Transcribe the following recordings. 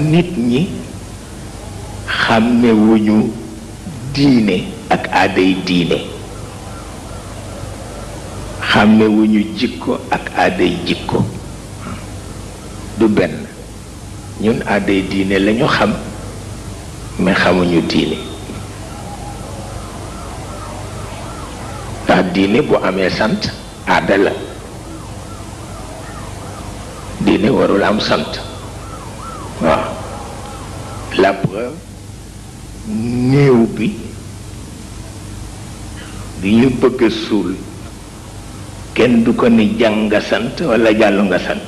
nit ñi xàmmewuñu diine ak aaday diine, xàmmewuñu jikko ak aaday jikko. du benn. ñun aaday diine lañu xam mais xamuñu diine. ndax diine bu amee sant aada la, diine warul am sant. waaw la preuve néew bi ñu bëgg a suul kenn du ko ni jàng nga sant walla jàllu nga sant.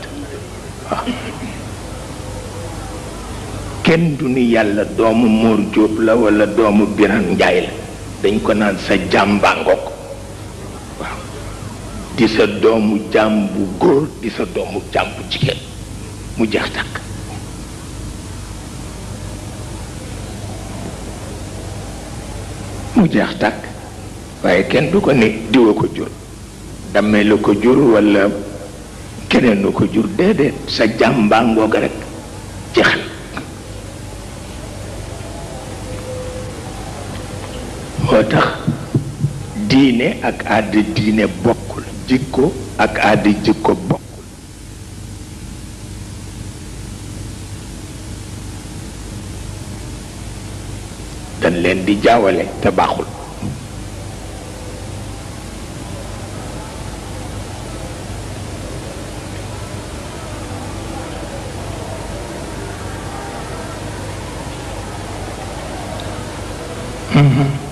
waaw kenn du ni yàlla doomu Mor Jóob la walla doomu Biran Njaay la, dañ ko naan sa jàmbaangook. waaw di sa doomu jaam bu góor di sa doomu jaam bu jigéen mu jeex tàkk. mu jeex tàkk. waaye kenn du ko ni diwa ko jur, dammee la ko jur walla keneen lu ko jur, déedéet sa jàmbaangoog rek jeex na. moo tax diine ak aada diine bokkul, jikko ak aada jikko bokkul. dañ leen di jaawale te baaxul. Mm-hmm.